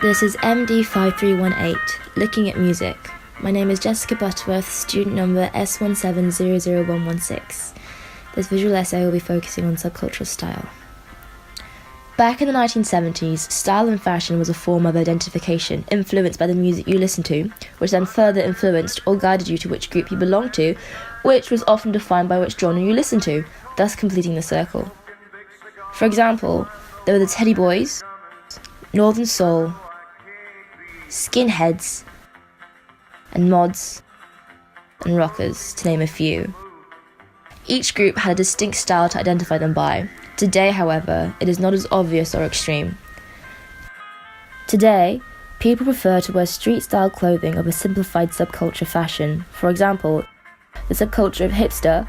This is MD5318, Looking at Music. My name is Jessica Butterworth, student number S1700116. This visual essay will be focusing on subcultural style. Back in the 1970s, style and fashion was a form of identification influenced by the music you listened to, which then further influenced or guided you to which group you belonged to, which was often defined by which genre you listened to, thus completing the circle. For example, there were the Teddy Boys, Northern Soul, Skinheads, and Mods, and Rockers, to name a few. Each group had a distinct style to identify them by. Today, however, it is not as obvious or extreme. Today, people prefer to wear street-style clothing of a simplified subculture fashion. For example, the subculture of hipster,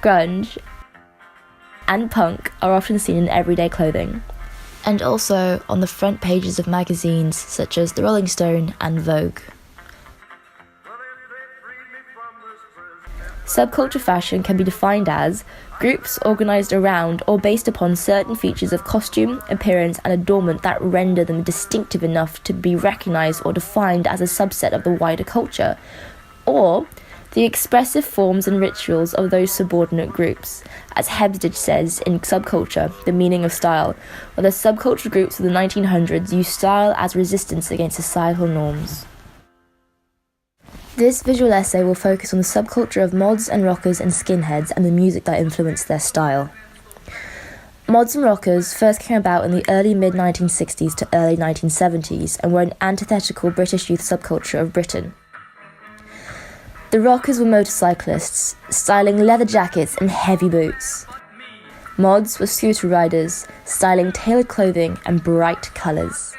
grunge, and punk are often seen in everyday clothing, and also on the front pages of magazines such as The Rolling Stone and Vogue. Subculture fashion can be defined as groups organised around or based upon certain features of costume, appearance and adornment that render them distinctive enough to be recognised or defined as a subset of the wider culture, or the expressive forms and rituals of those subordinate groups. As Hebsditch says in Subculture, The Meaning of Style, where the subculture groups of the 1900s used style as resistance against societal norms. This visual essay will focus on the subculture of mods and rockers and skinheads and the music that influenced their style. Mods and rockers first came about in the early mid-1960s to early 1970s and were an antithetical British youth subculture of Britain. The rockers were motorcyclists, styling leather jackets and heavy boots. Mods were scooter riders, styling tailored clothing and bright colours.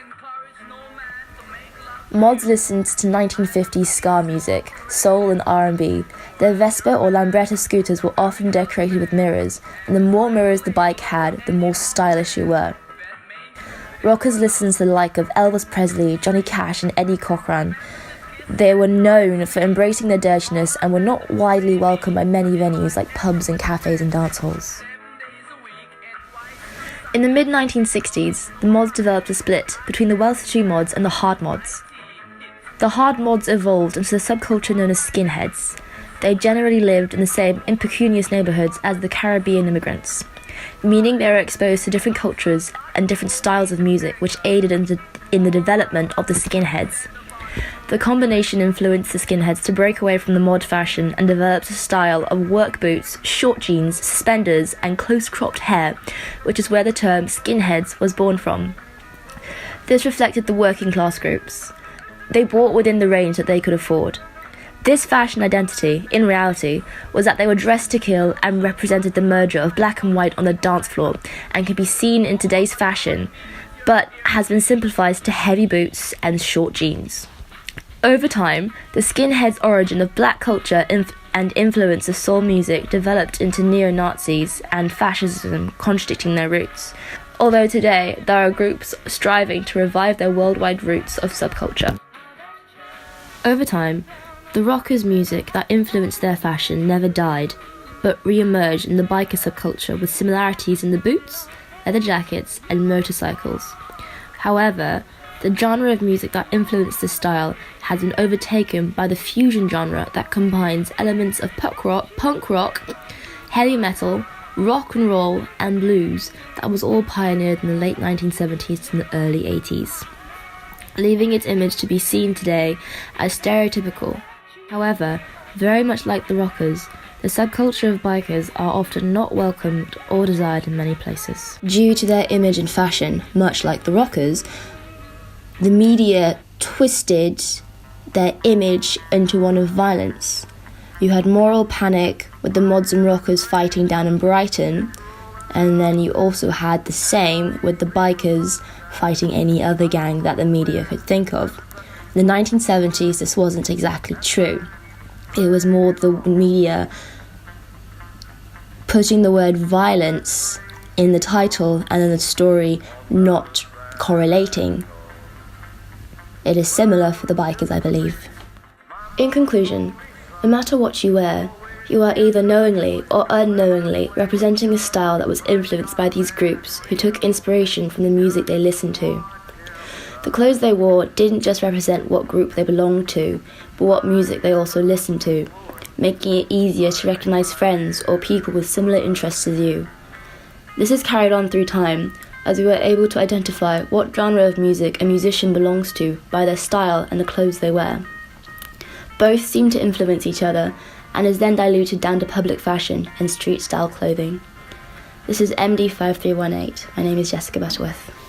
Mods listened to 1950s ska music, soul and R&B. Their Vespa or Lambretta scooters were often decorated with mirrors, and the more mirrors the bike had, the more stylish you were. Rockers listened to the like of Elvis Presley, Johnny Cash and Eddie Cochran. They were known for embracing their dirtiness and were not widely welcomed by many venues like pubs and cafes and dance halls. In the mid-1960s, the mods developed a split between the well-to-do mods and the hard mods. The hard mods evolved into the subculture known as skinheads. They generally lived in the same impecunious neighbourhoods as the Caribbean immigrants, meaning they were exposed to different cultures and different styles of music, which aided in the development of the skinheads. The combination influenced the skinheads to break away from the mod fashion and developed a style of work boots, short jeans, suspenders and close-cropped hair, which is where the term skinheads was born from. This reflected the working class groups. They bought within the range that they could afford. This fashion identity, in reality, was that they were dressed to kill and represented the merger of black and white on the dance floor and can be seen in today's fashion, but has been simplified to heavy boots and short jeans. Over time, the skinheads' origin of black culture and influence of soul music developed into neo-Nazis and fascism, contradicting their roots, although today there are groups striving to revive their worldwide roots of subculture. Over time, the rockers' music that influenced their fashion never died, but re-emerged in the biker subculture with similarities in the boots, leather jackets and motorcycles. However, the genre of music that influenced this style has been overtaken by the fusion genre that combines elements of punk rock, heavy metal, rock and roll and blues that was all pioneered in the late 1970s and the early 80s, leaving its image to be seen today as stereotypical. However, very much like the rockers, the subculture of bikers are often not welcomed or desired in many places. Due to their image and fashion, much like the rockers, the media twisted their image into one of violence. You had moral panic with the mods and rockers fighting down in Brighton, and then you also had the same with the bikers fighting any other gang that the media could think of. In the 1970s, this wasn't exactly true. It was more the media putting the word violence in the title and then the story not correlating. It is similar for the bikers, I believe. In conclusion, no matter what you wear, you are either knowingly or unknowingly representing a style that was influenced by these groups who took inspiration from the music they listened to. The clothes they wore didn't just represent what group they belonged to, but what music they also listened to, making it easier to recognise friends or people with similar interests as you. This is carried on through time, as we were able to identify what genre of music a musician belongs to by their style and the clothes they wear. Both seem to influence each other, and is then diluted down to public fashion and street-style clothing. This is MD5318. My name is Jessica Butterworth.